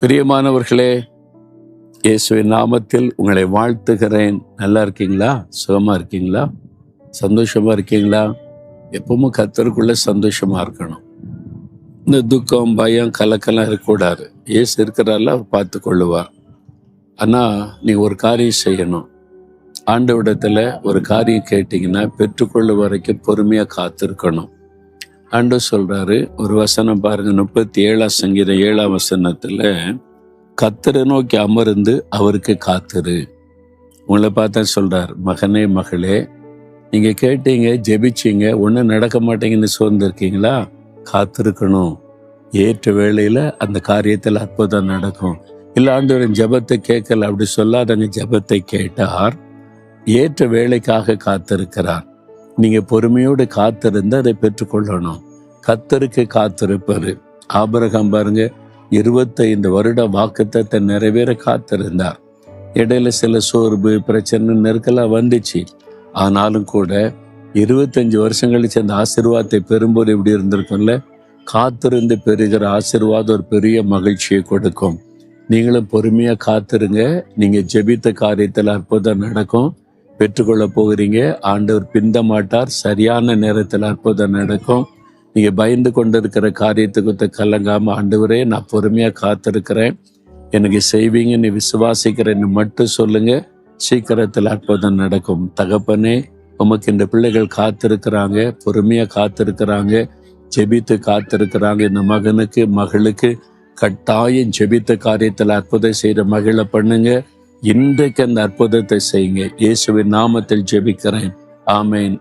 பிரியமானவர்களே, இயேசுவின் நாமத்தில் உங்களை வாழ்த்துகிறேன். நல்லா இருக்கீங்களா? சுகமா இருக்கீங்களா? சந்தோஷமா இருக்கீங்களா? எப்பவும் கர்த்தருக்குள்ள சந்தோஷமா இருக்கணும். இந்த துக்கம், பயம், கலக்கெல்லாம் இருக்கக்கூடாது. இயேசு இருக்கிறாரில்ல, அவர் பார்த்து கொள்ளுவார். ஆனா நீங்க ஒரு காரியம் செய்யணும். ஆண்டவரிடத்துல ஒரு காரியம் கேட்டீங்கன்னா பெற்றுக்கொள்ளும் வரைக்கும் பொறுமையா காத்திருக்கணும். ஆண்டவர் சொல்றாரு, ஒரு வசனம் பாருங்க, 37 சங்கீதம் 7 வசனத்துல, கர்த்தரை நோக்கி அமர்ந்து அவருக்கு காத்திரு. உங்களை பார்த்தா சொல்றார், மகனே மகளே, நீங்க கேட்டீங்க, ஜெபிச்சீங்க, ஒன்றும் நடக்க மாட்டேங்குன்னு சோர்ந்திருக்கீங்களா? காத்திருக்கணும். ஏற்ற வேளையில அந்த காரியத்தில் அற்புதம் நடக்கும். இல்லை ஆண்டவரின் ஜெபத்தை கேட்கல அப்படி சொல்லாதங்க, ஜெபத்தை கேட்டார், ஏற்ற வேலைக்காக காத்திருக்கிறார். நீங்க பொறுமையோடு காத்திருந்து அதை பெற்றுக்கொள்ளணும். கர்த்தருக்கு காத்திருப்பது. ஆபிரகாம் பாருங்க, 25 வருட வாக்குத்தத்தை நிறைவேற காத்திருந்தார். இடையில சில சோர்வு, பிரச்சனை, நெருக்கெல்லாம் வந்துச்சு. ஆனாலும் கூட 25 வருஷம் கழிச்சு அந்த ஆசீர்வாதத்தை பெறும்போது எப்படி இருந்திருக்கும்ல? காத்திருந்து பெறுகிற ஆசீர்வாதம் ஒரு பெரிய மகிழ்ச்சியை கொடுக்கும். நீங்களும் பொறுமையா காத்திருங்க. நீங்க ஜெபித்த காரியத்தில் அற்புதம் நடக்கும். பெற்றுக்கொள்ள போகிறீங்க. ஆண்டவர் பிந்த மாட்டார். சரியான நேரத்தில் அற்புதம் நடக்கும். நீங்க பயந்து கொண்டிருக்கிற காரியத்துக்கு கலங்காம, ஆண்டவரே நான் பொறுமையா காத்திருக்கிறேன், எனக்கு செய்வீங்கன்னு விசுவாசிக்கிறேன்னு மட்டும் சொல்லுங்க. சீக்கிரத்தில் அற்புதம் நடக்கும். தகப்பனே, உமக்கு இந்த பிள்ளைகள் காத்திருக்கிறாங்க, பொறுமையா காத்திருக்கிறாங்க, ஜெபித்து காத்திருக்கிறாங்க. இந்த மகனுக்கு மகளுக்கு கட்டாயம் ஜெபித்த காரியத்தில் அற்புதம் செய்த மகிழ பண்ணுங்க. இன்றைக்கு அந்த அற்புதத்தை செய்யுங்க. இயேசுவின் நாமத்தில் ஜெபிக்கிறேன். ஆமேன்.